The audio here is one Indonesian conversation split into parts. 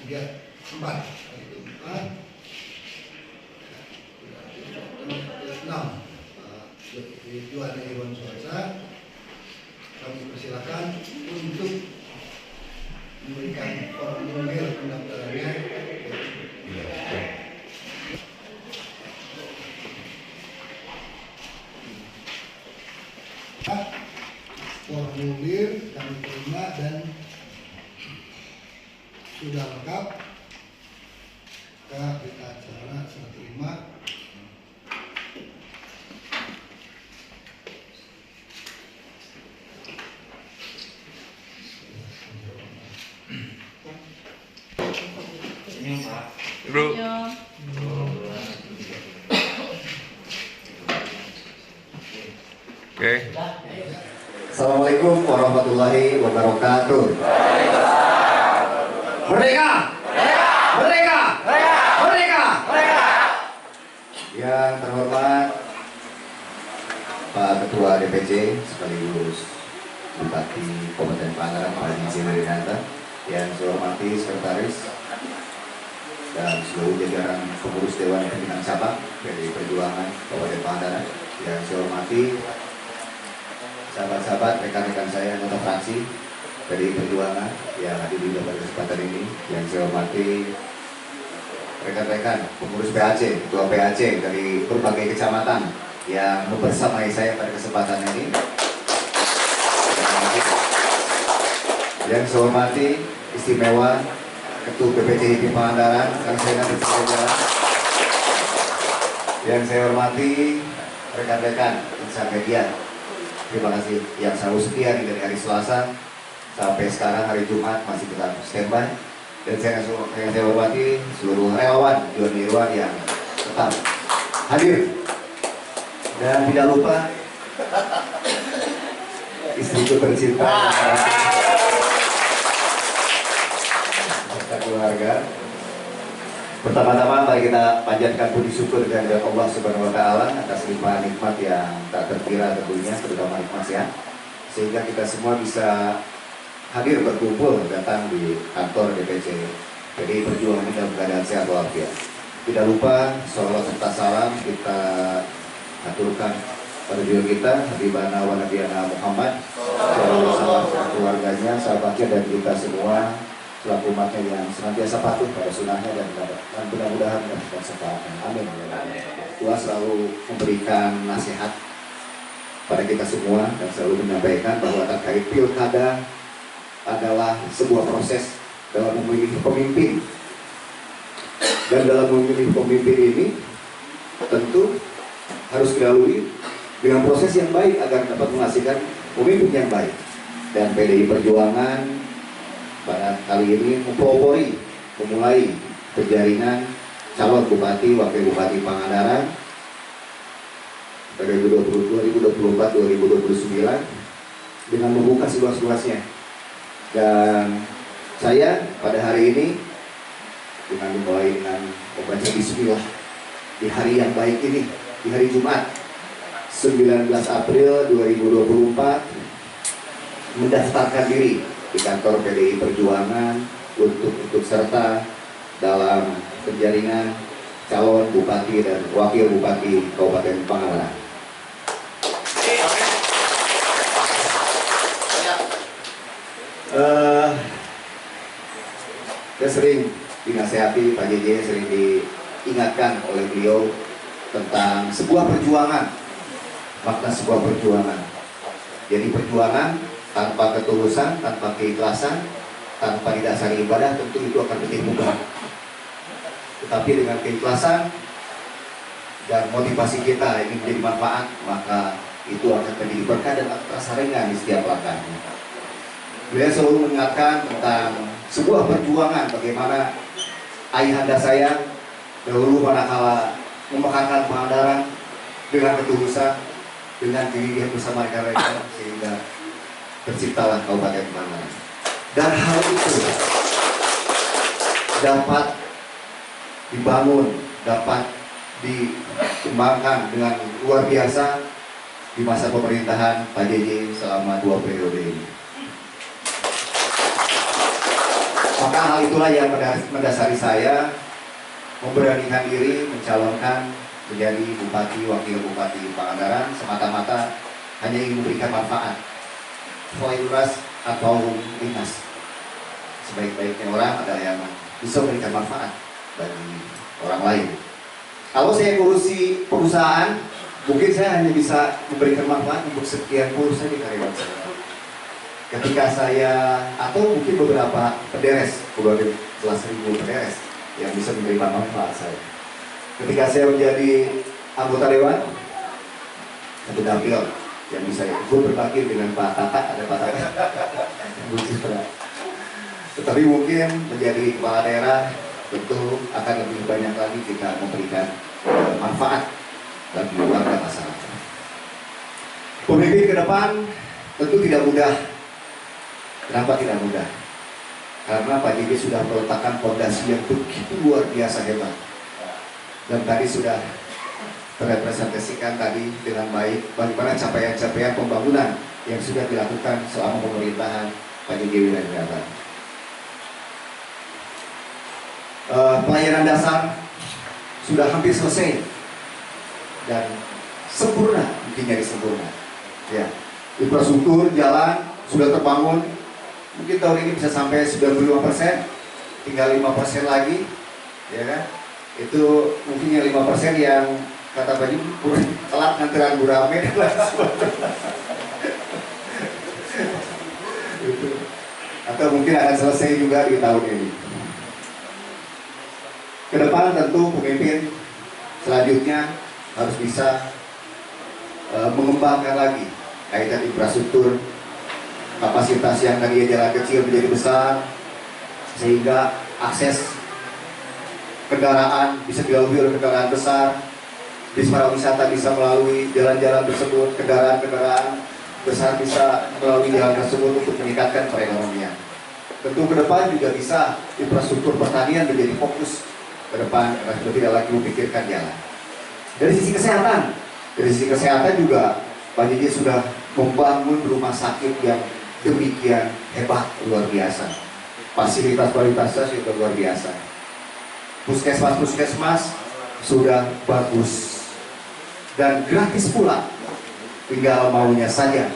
lihat 4 itu 4 6 Juwana Irwan Suarsa, kami persilakan untuk memberikan formulir pendaftarannya. Formulir kami terima dan sudah lengkap. Kita berita acara serah terima. Bro. Oke. Assalamualaikum warahmatullahi wabarakatuh. Merdeka! Merdeka! Merdeka! Yang terhormat Pak Ketua DPC sekaligus Bupati Kabupaten Pangandaran Pak Haji Wirinata, yang saya hormati Sekretaris dan seluruh jajaran pengurus Dewan Pimpinan Cabang dari Perjuangan Kabupaten Pangandaran, yang saya hormati sahabat-sahabat, rekan-rekan saya anggota fraksi dari Perjuangan yang hadir di pada kesempatan ini, yang saya hormati rekan-rekan pengurus PAC, ketua PAC dari berbagai kecamatan yang membersamai saya pada kesempatan ini, yang saya hormati istimewa Ketua BPC HIPMI Pangandaran, Kang Sena Bersejarah, yang saya hormati rekan-rekan insan media. Terima kasih yang selalu setia dari hari Selasa sampai sekarang hari Jumat masih tetap standby, dan yang saya hormati seluruh relawan Juwana Irwan yang tetap hadir, dan tidak lupa istriku tercinta serta keluarga. Pertama-tama mari kita panjatkan puji syukur kehadirat Allah Subhanahu wa taala atas limpahan nikmat yang tak terkira tentunya, terutama nikmat sehat, sehingga kita semua bisa hadir berkumpul datang di kantor DPC PDI Perjuangan dalam keadaan sehat walafiat. Tidak lupa sholawat serta salam kita aturkan pada diri kita Habibana wa Nabiyana Muhammad, keluarganya, sahabatnya, dan kita semua selaku umatnya yang senantiasa patuh pada sunnahnya dan mudah-mudahan mendapatkan syafaatnya. Amin. Tuhan selalu memberikan nasihat pada kita semua dan selalu menyampaikan bahwa terkait pilkada adalah sebuah proses dalam memilih pemimpin, dan dalam memilih pemimpin ini tentu harus dilalui dengan proses yang baik agar dapat menghasilkan pemimpin yang baik. Dan PDI Perjuangan pada kali ini memulai penjaringan calon bupati, wakil bupati Pangandaran pada 2024-2029 dengan membuka seluas-luasnya. Dan saya pada hari ini dengan memulai dengan membaca Bismillah di hari yang baik ini, di hari Jumat 19 April 2024 mendaftarkan diri di kantor PDI Perjuangan untuk ikut serta dalam penjaringan calon bupati dan wakil bupati Kabupaten Pangandaran. Saya sering dinasehati Pak JJ, sering diingatkan oleh beliau tentang sebuah perjuangan, makna sebuah perjuangan. Jadi perjuangan tanpa ketulusan, tanpa keikhlasan, tanpa didasari ibadah, tentu itu akan menjadi mubah. Tetapi dengan keikhlasan dan motivasi kita ingin menjadi manfaat, maka itu akan menjadi berkah dan terasa ringan di setiap langkahnya. Beliau selalu mengingatkan tentang sebuah perjuangan, bagaimana ayahanda saya dahulu manakala memekarkan Pangandaran dengan ketulusan, dengan diri dia bersama rekan-rekan, sehingga terciptalah Kabupaten Pangandaran. Dan hal itu dapat dibangun, dapat dikembangkan dengan luar biasa di masa pemerintahan Pak JJ selama 2 periode ini. Maka hal itulah yang mendasari saya memberanikan diri mencalonkan menjadi Bupati Wakil Bupati Pangandaran semata-mata hanya ingin memberikan manfaat. Kualitas atau dinas. Sebaik-baiknya orang adalah yang bisa memberikan manfaat bagi orang lain. Kalau saya ngurusi perusahaan, mungkin saya hanya bisa memberikan manfaat untuk sekian puluh saja karyawan saya. Ketika saya, atau mungkin beberapa penderes, 12.000 penderes yang bisa memberikan manfaat saya. Ketika saya menjadi anggota dewan, satu dapil yang bisa ikut berbagi dengan Pak Tata, ada Pak Tata. Tetapi mungkin menjadi kepala daerah tentu akan lebih banyak lagi kita memberikan manfaat bagi warga masyarakat. Pemimpin ke depan tentu tidak mudah. Kenapa tidak mudah? Karena Pak JJ sudah meletakkan fondasi yang begitu luar biasa hebat. Dan tadi sudah terrepresentasikan tadi dengan baik bagaimana capaian-capaian pembangunan yang sudah dilakukan selama pemerintahan Pak JJ Wiranggara. Pelayanan dasar sudah hampir selesai dan sempurna, mungkin jadi sempurna. Ya, infrastruktur jalan sudah terbangun, mungkin tahun ini bisa sampai 95%, tinggal 5% lagi, ya kan? Itu mungkin yang 5% yang kata Baju telat nganteran gurame. Atau mungkin akan selesai juga di tahun ini. Kedepan tentu pemimpin selanjutnya harus bisa mengembangkan lagi kaitan infrastruktur, kapasitas yang tadi jalan kecil menjadi besar, sehingga akses kendaraan bisa dilalui oleh kendaraan besar, bis pariwisata bisa melalui jalan-jalan tersebut, kendaraan-kendaraan besar bisa melalui jalan tersebut untuk meningkatkan perekonomian. Tentu ke depan juga bisa infrastruktur pertanian menjadi fokus ke depan, sudah tidak lagi memikirkan jalan. Dari sisi kesehatan juga Pak JJ sudah membangun rumah sakit yang demikian hebat, luar biasa. Fasilitas-fasilitasnya sudah luar biasa. Puskesmas sudah bagus dan gratis pula, tinggal maunya saja.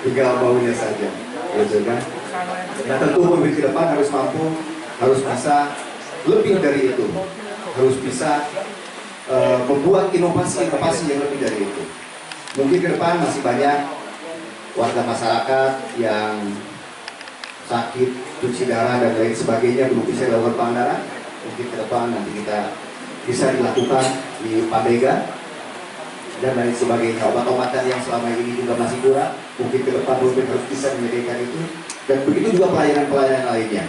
Tinggal maunya saja, gitu kan? Nah, tentu pemimpin ke depan harus mampu, harus bisa lebih dari itu, harus bisa membuat inovasi-inovasi yang lebih dari itu. Mungkin ke depan masih banyak warga masyarakat yang sakit, cuci darah dan lain sebagainya belum bisa dilakukan Pangandaran. Mungkin ke depan nanti kita bisa dilakukan di Pandega dan lain sebagainya. Obat-obatan yang selama ini juga masih kurang, mungkin ke depan pemimpin harus bisa menyediakan itu. Dan begitu juga pelayanan-pelayanan lainnya.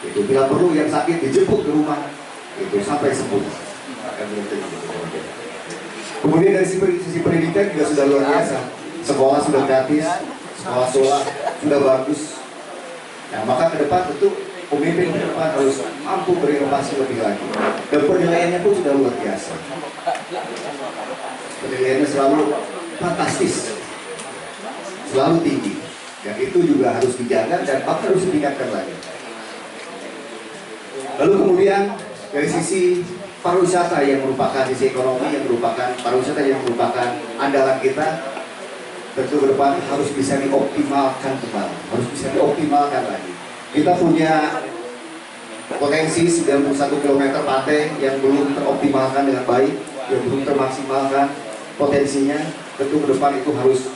Itu bila perlu yang sakit dijemput ke rumah, itu sampai sembuh. Kemudian dari sisi pendidikan juga sudah luar biasa. Sekolah sudah gratis, sekolah sudah bagus. Nah, maka ke depan tentu pemimpin ke depan harus mampu berinovasi lebih lagi. Dan penilaiannya pun sudah luar biasa. Penilaiannya selalu fantastis, selalu tinggi. Dan itu juga harus dijaga dan harus ditingkatkan lagi. Lalu kemudian dari sisi pariwisata yang merupakan sisi ekonomi, yang merupakan pariwisata yang merupakan andalan kita, tentu ke depan harus bisa dioptimalkan kembali, harus bisa dioptimalkan lagi. Kita punya potensi 91 km pantai yang belum teroptimalkan dengan baik, yang belum termaksimalkan potensinya. Tentu ke depan itu harus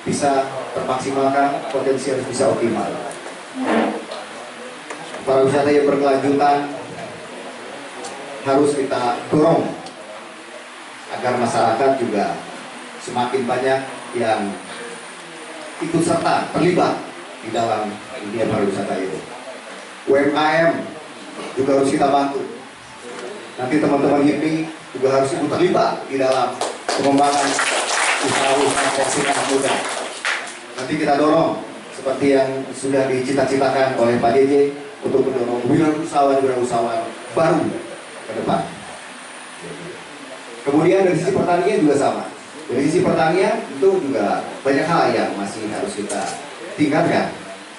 bisa termaksimalkan, potensi harus bisa optimal. Pariwisata yang berkelanjutan harus kita dorong agar masyarakat juga semakin banyak yang ikut serta terlibat di dalam dunia pariwisata itu. UMKM juga harus kita bantu. Nanti teman-teman HIPMI juga harus ikut terlibat di dalam pengembangan usaha-usaha kecil anak muda. Nanti kita dorong seperti yang sudah dicita-citakan oleh Pak JJ untuk mendorong wirausahawan baru ke depan. Kemudian dari sisi pertanian juga sama. Dari sisi pertanian itu juga banyak hal yang masih harus kita tingkatkan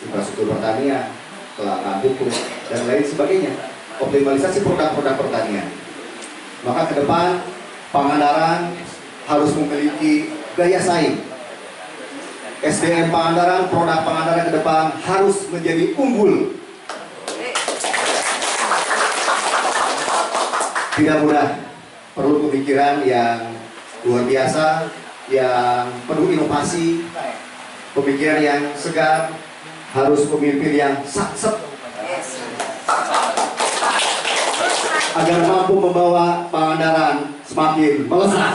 infrastruktur pertanian, kelangkaan pupuk, dan lain sebagainya. Optimalisasi produk-produk pertanian. Maka ke depan Pangandaran harus memiliki daya saing. SDM Pangandaran, produk Pangandaran ke depan harus menjadi unggul. Tidak mudah, perlu pemikiran yang luar biasa, yang penuh inovasi, pemikiran yang segar, harus pemimpin yang saksep agar mampu membawa Pangandaran semakin melesat.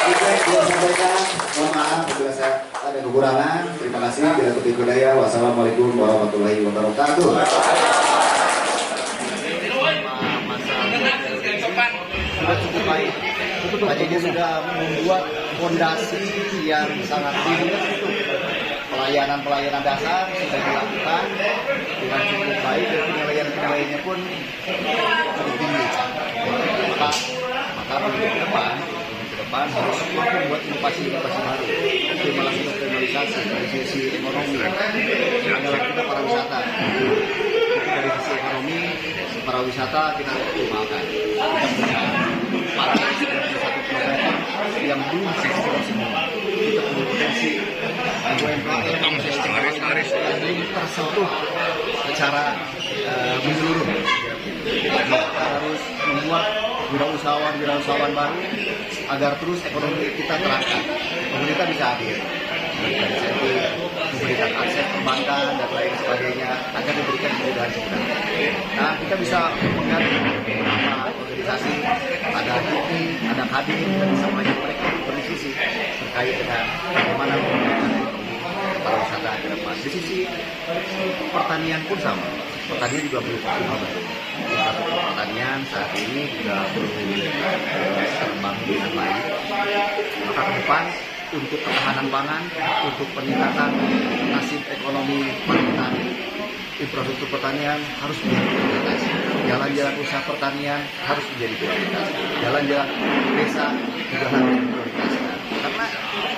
Saya sampaikan, mohon maaf bila saya ada kekurangan. Terima kasih. Bila tertipu daya, wassalamualaikum warahmatullahi wabarakatuh. Sudah cukup baik. Pak JJ sudah membuat fondasi yang sangat tinggi. Pelayanan dasar sudah dilakukan dengan cukup baik dan penilaian-penilaiannya pun cukup tinggi. Maka ke depan harus mampu membuat inovasi-inovasi baru, optimalisasi dari sisi ekonomi adalah kita pariwisata. Dari sisi ekonomi pariwisata kita optimalkan. Kita punya satu program yang belum sektor semua. Kita punya potensi UMKM yang belum tersentuh secara menyeluruh. Kita harus membuat wirausahawan baru agar terus ekonomi kita terangkat. Pemerintah bisa hadir, memberikan akses perbankan dan lain sebagainya agar diberikan kemudahan sebenarnya. Nah, kita bisa mengganti beberapa organisasi, ada HIPMI, ada KADI, kita bisa mengajak mereka berdiskusi terkait dengan bagaimana menggunakan ekonomi pariwisata ke depan. Di sisi pertanian pun sama. Pertanian juga belum optimal betul. Infrastruktur pertanian saat ini juga belum terkembang dengan baik. Maka ke depan untuk ketahanan pangan, untuk peningkatan nasib ekonomi petani, infrastruktur pertanian harus menjadi prioritas. Jalan-jalan usaha pertanian harus menjadi prioritas. Jalan-jalan desa juga harus diprioritaskan. Karena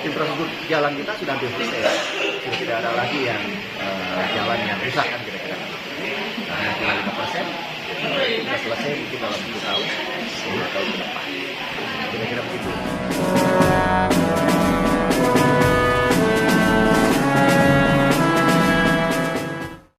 infrastruktur jalan kita sudah hampir selesai. Sudah tidak ada lagi yang jalan yang rusak kan kira-kira. Nah, 5%, kita selesai mungkin dalam 10 tahun, 10 tahun ke depan.